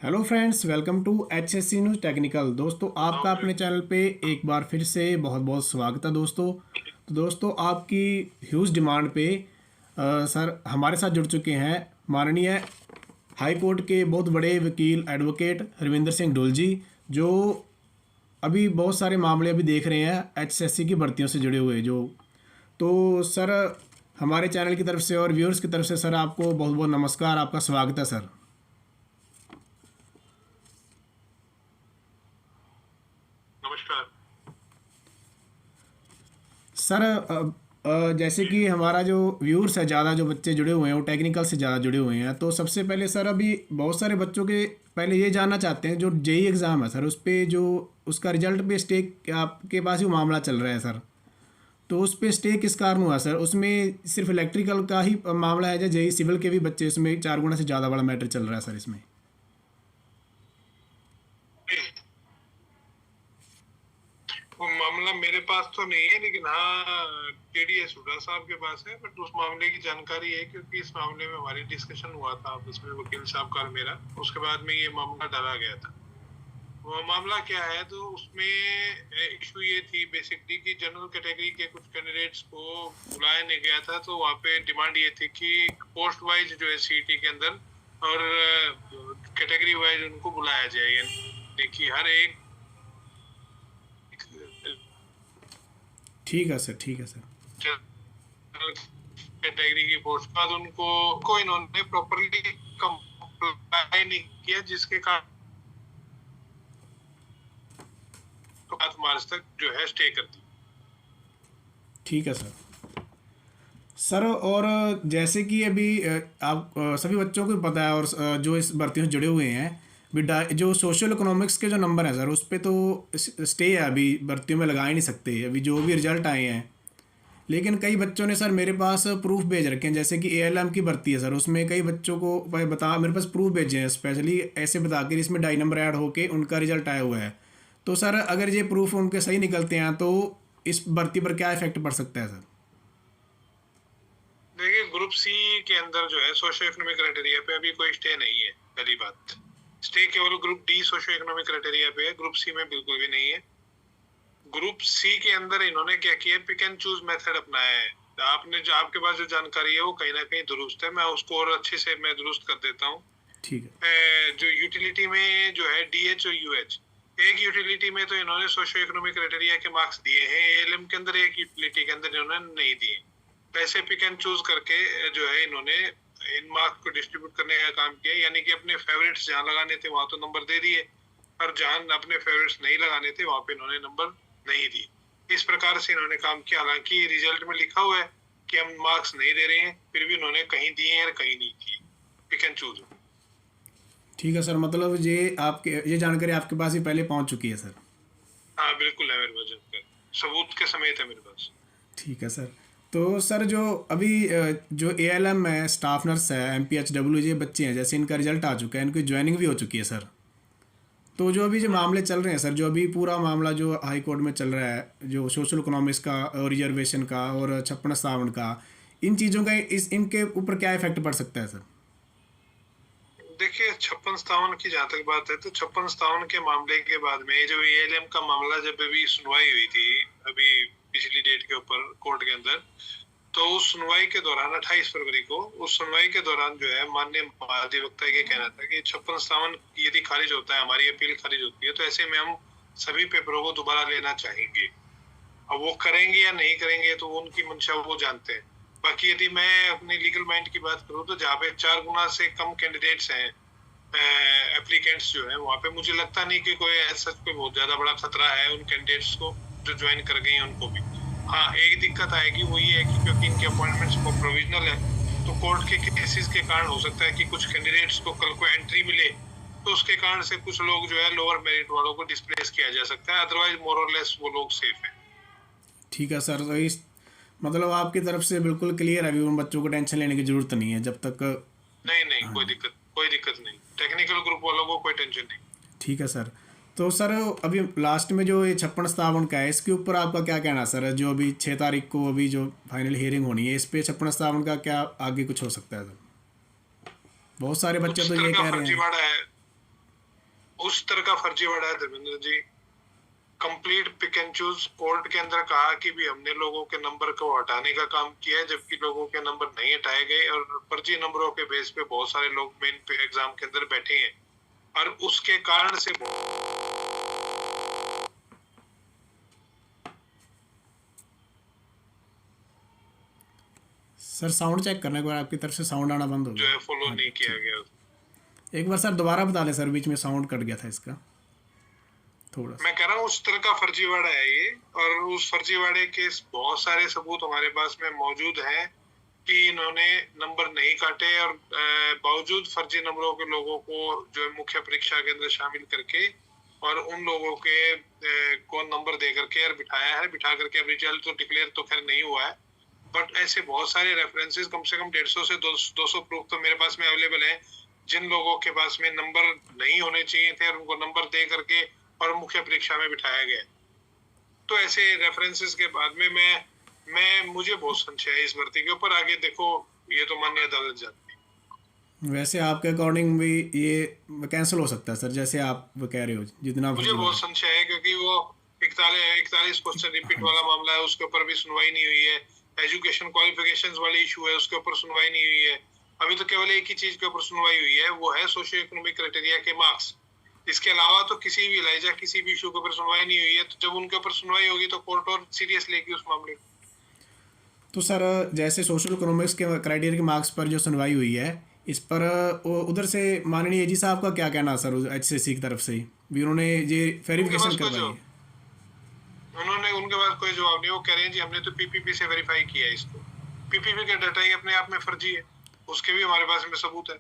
Hello friends, welcome to HSC news technical. दोस्तों, आपका अपने चैनल पे एक बार फिर से बहुत बहुत स्वागत है। दोस्तों आपकी ह्यूज डिमांड पे सर हमारे साथ जुड़ चुके हैं माननीय हाई कोर्ट के बहुत बड़े वकील एडवोकेट रविंदर सिंह ढोल जी, जो अभी बहुत सारे मामले अभी देख रहे हैं एचएससी की भर्तियों से जुड़े हुए। तो सर, हमारे चैनल की तरफ से और व्यूअर्स की तरफ से सर आपको बहुत बहुत नमस्कार, आपका स्वागत है सर। नमस्कार। सर जैसे कि हमारा जो व्यूअर्स है, ज़्यादा जो बच्चे जुड़े हुए हैं वो टेक्निकल से ज़्यादा जुड़े हुए हैं, तो सबसे पहले सर अभी बहुत सारे बच्चों के पहले ये जानना चाहते हैं जो जेई एग्ज़ाम है सर, उस पे जो उसका रिजल्ट पे स्टे आपके पास ही वो मामला चल रहा है सर। तो उस पे स्टे किस कारण हुआ सर? उसमें सिर्फ इलेक्ट्रिकल का ही मामला है या जेई सिविल के भी बच्चे उसमें 4 गुना से ज़्यादा बड़ा मैटर चल रहा है सर इसमें? वो मामला मेरे पास तो नहीं है, लेकिन हाँ टीडीएस हुडा साहब के पास है। बट उस मामले की जानकारी है क्योंकि इस मामले में हमारी डिस्कशन हुआ था आपस में, वकील साहब का और मेरा। उसके बाद में ये मामला डाला गया था। वो मामला क्या है, तो उसमें इशू ये थी बेसिकली कि जनरल कैटेगरी के कुछ कैंडिडेट्स को बुलाया नहीं गया था। तो वहाँ पे डिमांड ये थी कि पोस्ट वाइज जो है सीईटी के अंदर और कैटेगरी वाइज उनको बुलाया जाए, यानी कि हर एक ठीक है सर, ठीक है सर। कैटेगरी की पोस्ट बाद उनको को इन्होंने प्रॉपरली कंप्लाई नहीं किया, जिसके कारण तो 7 मार्च तक जो है स्टे कर दी। ठीक है सर। सर और जैसे कि अभी आप सभी बच्चों को पता है और जो इस भर्तियों से जुड़े हुए हैं, भी जो सोशल इकोनॉमिक्स के जो नंबर हैं सर, उस पर तो स्टे है, अभी भर्तियों में लगा ही नहीं सकते अभी जो भी रिजल्ट आए हैं। लेकिन कई बच्चों ने सर मेरे पास प्रूफ भेज रखे हैं, जैसे कि एएलएम की भर्ती है सर, उसमें कई बच्चों को बता मेरे पास प्रूफ भेजे हैं स्पेशली ऐसे बता कर इसमें डाई नंबर ऐड होके उनका रिजल्ट आया हुआ है। तो सर अगर ये प्रूफ उनके सही निकलते हैं तो इस भर्ती पर क्या इफेक्ट पड़ सकता है सर? देखिए, ग्रुप सी के अंदर जो है सोशो इकोनॉमिक क्राइटेरिया पे अभी कोई स्टे नहीं है। पहली बात, स्टे केवल group D socio economic criteria पे है, ग्रुप सी में बिल्कुल भी नहीं है। ग्रुप सी के अंदर इन्होंने क्या किया, पिक एंड चूज मेथड अपनाया है। आपने जो आपके पास जो जानकारी है वो कहीं ना कहीं दुरुस्त है, मैं उसको और अच्छे से मैं दुरुस्त कर देता हूँ। ठीक है। जो यूटिलिटी में जो है डीएच और यूएच, एक यूटिलिटी में तो इन्होंने सोशियो इकोनॉमिक क्राइटेरिया के मार्क्स दिए हैं, एएलएम के अंदर एक यूटिलिटी के अंदर इन्होंने नहीं दिए। पैसे पिक एंड चूज करके जो है इन्होंने इन मार्क्स को डिस्ट्रीब्यूट करने का काम किया, यानी कि अपने फेवरेट्स जहाँ लगाने थे वहां तो नंबर दे दिए, और जहाँ अपने फेवरेट्स नहीं लगाने थे वहां पे इन्होंने नंबर नहीं दिए। इस प्रकार से इन्होंने काम किया। हालांकि रिजल्ट में लिखा हुआ है कि हम मार्क्स नहीं दे रहे हैं, फिर भी इन्होंने कहीं दिए हैं और कहीं नहीं दिए, पिक एंड चूज। ठीक है सर, मतलब ये जानकारी आपके पास ही पहले पहुंच चुकी है सर? हाँ बिल्कुल है मेरे पास, जानकारी सबूत के समेत है मेरे पास। ठीक है सर। तो सर जो अभी जो एएलएम है, स्टाफ नर्स है, एमपीएचडब्ल्यू, ये बच्चे हैं जैसे इनका रिजल्ट आ चुका है, इनकी ज्वाइनिंग भी हो चुकी है सर। तो जो अभी जो मामले चल रहे हैं सर, जो अभी पूरा मामला जो हाई कोर्ट में चल रहा है, जो सोशल इकोनॉमिक्स का और रिजर्वेशन का और 56 का, इन चीज़ों का इनके ऊपर क्या इफेक्ट पड़ सकता है सर? देखिए, 56-57 की जहां तक बात है, तो 56-57 के मामले के बाद में जो एएलएम का मामला जब अभी सुनवाई हुई थी अभी पिछली डेट के ऊपर कोर्ट के अंदर, तो उस सुनवाई के दौरान 28 फरवरी को उस सुनवाई के दौरान जो है माननीय महाधिवक्ता ये कहना था कि 56-57 यदि खारिज होता है, हमारी अपील खारिज होती है, तो ऐसे में हम सभी पेपरों को दोबारा लेना चाहेंगे। अब वो करेंगे या नहीं करेंगे तो उनकी मंशा वो जानते हैं। बाकी यदि मैं अपनी लीगल माइंड की बात करूं, तो जहाँ पे 4 गुना से कम कैंडिडेट्स हैं, एप्लीकेंट्स जो है, वहाँ पे मुझे लगता नहीं कि कोई ऐसा कोई बहुत ज्यादा बड़ा खतरा है उन कैंडिडेट्स को जो ज्वाइन कर गए हैं उनको भी। हाँ, एक दिक्कत आएगी, वो ये है कि क्योंकि इनके अपॉइंटमेंट्स को प्रोविजनल है, तो कोर्ट के केसेस के कारण हो सकता है कि कुछ कैंडिडेट्स को कल को एंट्री मिले, तो उसके कारण से कुछ लोग जो है लोअर मेरिट वालों को डिस्प्लेस किया जा सकता है। अदरवाइज मोर और लेस वो लोग सेफ है। ठीक है सर। तो इस मतलब आपकी तरफ से बिल्कुल क्लियर है, अभी उन बच्चों को टेंशन लेने की ज़रूरत नहीं है जब तक। नहीं नहीं, हाँ। कोई दिक्कत नहीं, टेक्निकल ग्रुप वालों को कोई टेंशन नहीं। ठीक है सर। तो सर अभी लास्ट में जो ये 56-57 का है, इसके ऊपर आपका क्या कहना है सर? जो अभी 6 तारीख को अभी जो फाइनल हियरिंग होनी है, इस पे 56-57 का क्या आगे कुछ हो सकता है सर? बहुत सारे बच्चे तो उच्चतर ये का कह रहे हैं। फर्जीवाड़ा है। उस तरह का फर्जीवाड़ा है Dharmendra ji, complete pick and choose. Court के अंदर कहा कि भी हमने लोगों के नंबर को हटाने का काम किया है, जबकि लोगों के नंबर नहीं हटाए गए और फर्जी नंबरों के बेस पे बहुत सारे लोग मेन एग्जाम के अंदर बैठे हैं और उसके कारण से सर साउंड चेक करने के बाद आपकी तरफ से साउंड आना बंद हो जो गया। है फॉलो हाँ नहीं किया ठीक। गया। एक बार सर दोबारा बता दें सर, बीच में साउंड कट गया था इसका थोड़ा सा। मैं कह रहा हूँ उस तरह का फर्जीवाड़ा है ये, और उस फर्जीवाड़े के बहुत सारे सबूत हमारे पास में मौजूद हैं कि इन्होंने नंबर नहीं काटे और बावजूद फर्जी नंबरों के लोगों को जो है मुख्य परीक्षा के अंदर शामिल करके और उन लोगों के को नंबर दे करके और बिठाया है। बिठा करके अब रिजल्ट तो डिक्लेयर तो खैर नहीं हुआ है, बट ऐसे बहुत सारे रेफरेंसेस, कम से कम 150 से 200 प्रूफ तो मेरे पास में अवेलेबल है, जिन लोगों के पास में नंबर नहीं होने चाहिए थे और उनको नंबर दे करके और मुख्य परीक्षा में बिठाया गया। तो ऐसे रेफरेंसेस के बाद में मैं मुझे बहुत संशय है इस भर्ती के ऊपर। आगे देखो, ये तो माननीय अदालत जानती है। वैसे आपके अकॉर्डिंग भी ये कैंसिल हो सकता है सर, जैसे आप कह रहे हो जितना मुझे बहुत संशय है, क्योंकि वो 41 क्वेश्चन रिपीट वाला मामला है, उसके ऊपर भी सुनवाई नहीं हुई है। एजुकेशन क्वालिफिकेशंस वाले इशू है, उसके ऊपर सुनवाई नहीं हुई है। अभी तो केवल एक ही चीज के ऊपर सुनवाई हुई है, वो है सोशियो इकोनॉमिक क्राइटेरिया के मार्क्स। इसके अलावा तो किसी भी लाइजा किसी भी इशू के ऊपर सुनवाई नहीं हुई है। तो जब उनके ऊपर सुनवाई होगी तो कोर्ट और सीरियस लेगी उस मामले को। तो सर जैसे सोशल इकोनॉमिक्स के क्राइटेरिया के मार्क्स पर जो सुनवाई हुई है, इस पर उधर से माननीय जी साहब का क्या कहना सर, एचसीसी की तरफ से भी उन्होंने ये वेरिफिकेशन करवाई है? उनके पास कोई जवाब नहीं। वो कह रहे हैं जी हमने तो पीपीपी से वेरीफाई किया है इसको। पीपीपी का डाटा ही अपने आप में फर्जी है, उसके भी हमारे पास में सबूत है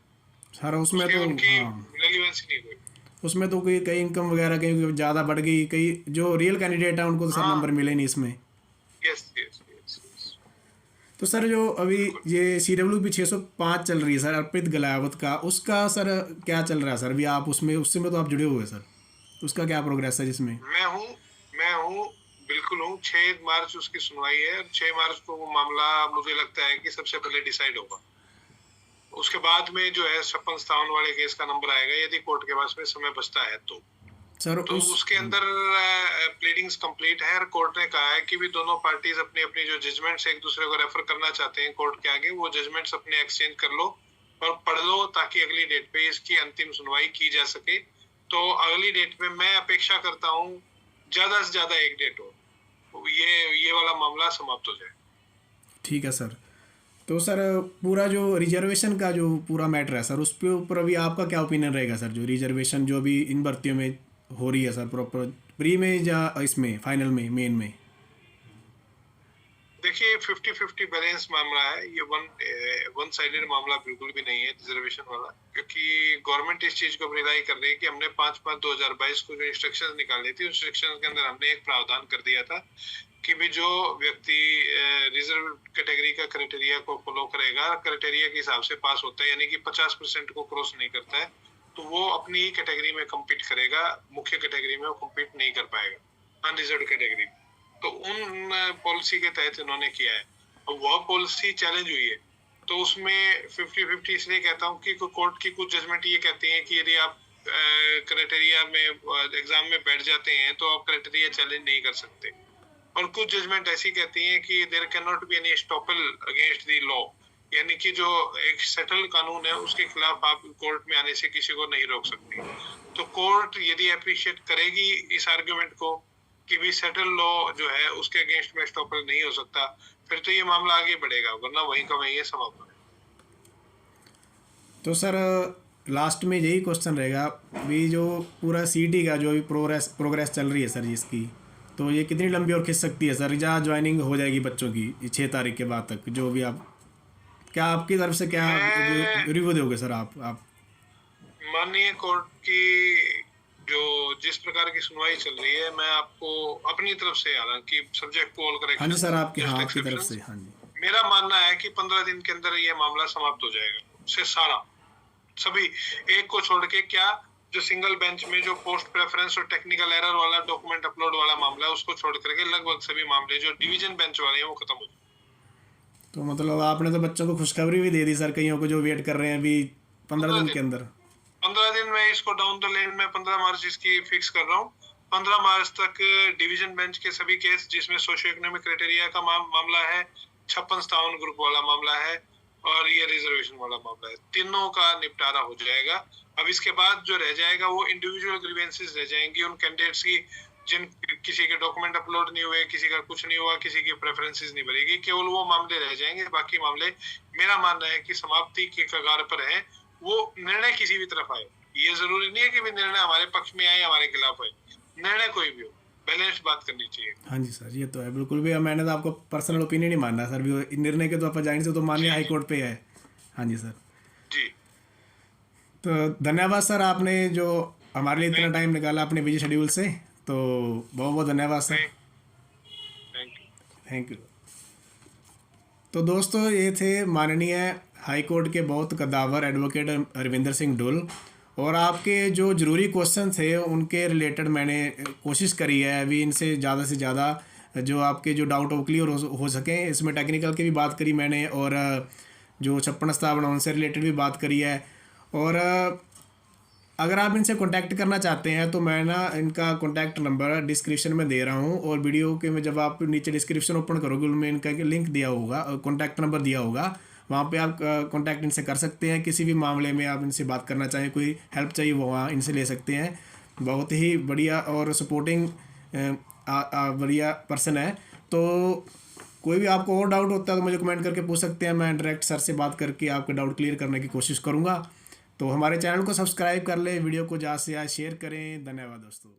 सर उसमें तो उनकी हाँ, रेलिवेंस नहीं कोई। उसमें तो कोई कई इनकम वगैरह कहीं ज़्यादा बढ़ गई, कई जो रियल कैंडिडेट है उनको तो सर हाँ, नंबर मिले नहीं इसमें। Yes yes yes yes. तो सर जो अभी ये CWP 605 चल रही है सर अर्पित गलावत का, उसका सर क्या चल रहा है सर? अभी आप उसमें उससे में तो आप जुड़े हुए सर, उसका क्या प्रोग्रेस है जिसमें? मैं हूँ बिल्कुल हूँ। 6 मार्च उसकी सुनवाई है और 6 मार्च को वो मामला मुझे लगता है कि सबसे पहले डिसाइड होगा। उसके बाद में जो है 56-57 वाले केस का नंबर आएगा, यदि कोर्ट के पास में समय बचता है तो। सर तो उसके अंदर प्लीडिंग्स कंप्लीट है और कोर्ट ने कहा है कि भी दोनों पार्टीज अपनी अपनी जो जजमेंट्स एक दूसरे को रेफर करना चाहते हैं कोर्ट के आगे, वो जजमेंट्स अपने एक्सचेंज कर लो और पढ़ लो, ताकि अगली डेट पे इसकी अंतिम सुनवाई की जा सके। तो अगली डेट पे मैं अपेक्षा करता हूँ ज्यादा से ज्यादा एक डेट हो, ये वाला मामला समाप्त हो जाए। ठीक है सर। तो सर पूरा जो रिजर्वेशन का जो पूरा मैटर है सर, उस पे ऊपर अभी आपका क्या ओपिनियन रहेगा सर? जो रिजर्वेशन जो अभी इन भर्तियों में हो रही है सर, प्रॉपर प्री में या इसमें फाइनल में मेन में? देखिए 50-50 बैलेंस मामला है ये। वन साइडेड मामला बिल्कुल भी नहीं है रिजर्वेशन वाला, क्योंकि गवर्नमेंट इस चीज को अप्लाई कर रही है कि हमने 5/5/2022 को जो इंस्ट्रक्शंस निकाली थी, उस इंस्ट्रक्शंस के अंदर हमने एक प्रावधान कर दिया था कि भी जो व्यक्ति रिजर्व कैटेगरी का क्राइटेरिया को फॉलो करेगा, क्राइटेरिया के हिसाब से पास होता है, यानी कि 50% को क्रॉस नहीं करता है, तो वो अपनी ही कैटेगरी में कम्पीट करेगा। मुख्य कैटेगरी में वो कम्पीट नहीं कर पाएगा, अनरिजर्व कैटेगरी। तो उन पॉलिसी के तहत इन्होंने किया है और वह पॉलिसी चैलेंज हुई है। तो उसमें 50-50 इसलिए कहता हूँ कि कोर्ट की कुछ जजमेंट ये कहते हैं कि यदि आप क्राइटेरिया में एग्जाम में बैठ जाते हैं तो आप क्राइटेरिया चैलेंज नहीं कर सकते, और कुछ जजमेंट ऐसी कहती हैं कि there can not be any estoppel against the law, यानी कि जो एक सेटल कानून है उसके खिलाफ आप कोर्ट में आने से किसी को नहीं रोक सकती। तो कोर्ट यदि अप्रिशिएट करेगी इस आर्गुमेंट को कि भी सेटल लॉ जो है उसके अगेंस्ट में स्टॉपल नहीं हो सकता, फिर तो ये मामला आगे बढ़ेगा, वरना वहीं का वहीं ये समाप्त हो। तो सर लास्ट में यही क्वेश्चन रहेगा भी, जो पूरा CT का जो भी प्रोग्रेस चल रही है सर जिसकी, तो ये कितनी लंबी और खिंच सकती है सर? जहाँ ज्वाइनिंग हो जाएगी बच्चों की 6 तारीख के बाद तक, जो भी आप क्या आपकी तरफ से क्या रिव्यू दोगे सर? आप माननीय कोर्ट की जो जिस प्रकार की सुनवाई चल रही है, मैं आपको अपनी तरफ से, हालांकि सब्जेक्ट टू ऑल हाँ जी सर, करेक्शन, हाँ आपकी तरफ से, हाँ जी। मेरा मानना है कि 15 दिन के अंदर ये मामला समाप्त हो जाएगा से सारा, सभी एक को छोड़ के। क्या जो सिंगल बेंच में जो पोस्ट प्रेफरेंस और टेक्निकल एरर वाला डॉक्यूमेंट अपलोड वाला मामला है, उसको छोड़ करके लगभग सभी मामले जो डिवीजन बेंच वाले हैं वो खत्म हो जाए। तो मतलब आपने तो बच्चों को खुशखबरी भी दे दी सर, कईयों को जो वेट कर रहे हैं अभी 15 दिन के अंदर। 15 दिन मैं इसको डाउन द लाइन में 15 मार्च इसकी फिक्स कर रहा हूँ। 15 मार्च तक डिवीजन बेंच के सभी केस जिसमें सोशियो इकोनॉमिक क्राइटेरिया का मामला है, 56-57 ग्रुप वाला मामला है और ये रिजर्वेशन वाला मामला है, तीनों का निपटारा हो जाएगा। अब इसके बाद जो रह जाएगा वो इंडिविजुअल ग्रीवेंसेस रह जाएंगी उन कैंडिडेट्स की जिन किसी के डॉक्यूमेंट अपलोड नहीं हुए, किसी का कुछ नहीं हुआ, किसी की प्रेफरेंसेस नहीं भरेगी, केवल वो मामले रह जाएंगे। बाकी मामले मेरा मानना है कि समाप्ति के कगार पर है। वो निर्णय किसी भी तरफ आए, ये जरूरी नहीं है कि भी निर्णय हमारे पक्ष में आए हमारे खिलाफ आए, निर्णय कोई भी हो, बैलेंस बात करनी चाहिए। हाँ जी सर, ये तो है बिल्कुल भी। मैंने तो आपको पर्सनल ओपिनियन नहीं मानना सर, भी निर्णय के तो आप जाहिर से तो माननीय हाई कोर्ट पे है। हाँ जी सर। जी तो धन्यवाद सर, आपने जो हमारे लिए इतना टाइम निकाला अपने बिजी शेड्यूल से, तो बहुत बहुत धन्यवाद sir. Thank you. Thank you. तो दोस्तों, ये थे माननीय हाई कोर्ट के बहुत कद्दावर एडवोकेट रविंदर सिंह डुल, और आपके जो ज़रूरी क्वेश्चन थे उनके रिलेटेड मैंने कोशिश करी है अभी इनसे ज़्यादा से ज़्यादा जो आपके जो डाउट वो क्लियर हो सकें। इसमें टेक्निकल की भी बात करी मैंने, और जो 56-57 उनसे रिलेटेड भी बात करी है। और अगर आप इनसे कांटेक्ट करना चाहते हैं तो मैं ना इनका कांटेक्ट नंबर डिस्क्रिप्शन में दे रहा हूँ, और वीडियो के में जब आप नीचे डिस्क्रिप्शन ओपन करोगे उनमें इनका लिंक दिया होगा, कांटेक्ट नंबर दिया होगा, वहाँ पे आप कांटेक्ट इनसे कर सकते हैं। किसी भी मामले में आप इनसे बात करना चाहें, कोई हेल्प चाहिए वो वहाँ इनसे ले सकते हैं। बहुत ही बढ़िया और सपोर्टिंग बढ़िया पर्सन है। तो कोई भी आपको और डाउट होता है तो मुझे कमेंट करके पूछ सकते हैं, मैं डायरेक्ट सर से बात करके आपके डाउट क्लियर करने की कोशिश करूँगा। तो हमारे चैनल को सब्सक्राइब कर लें, वीडियो को ज़्यादा से ज़्यादा शेयर करें। धन्यवाद दोस्तों।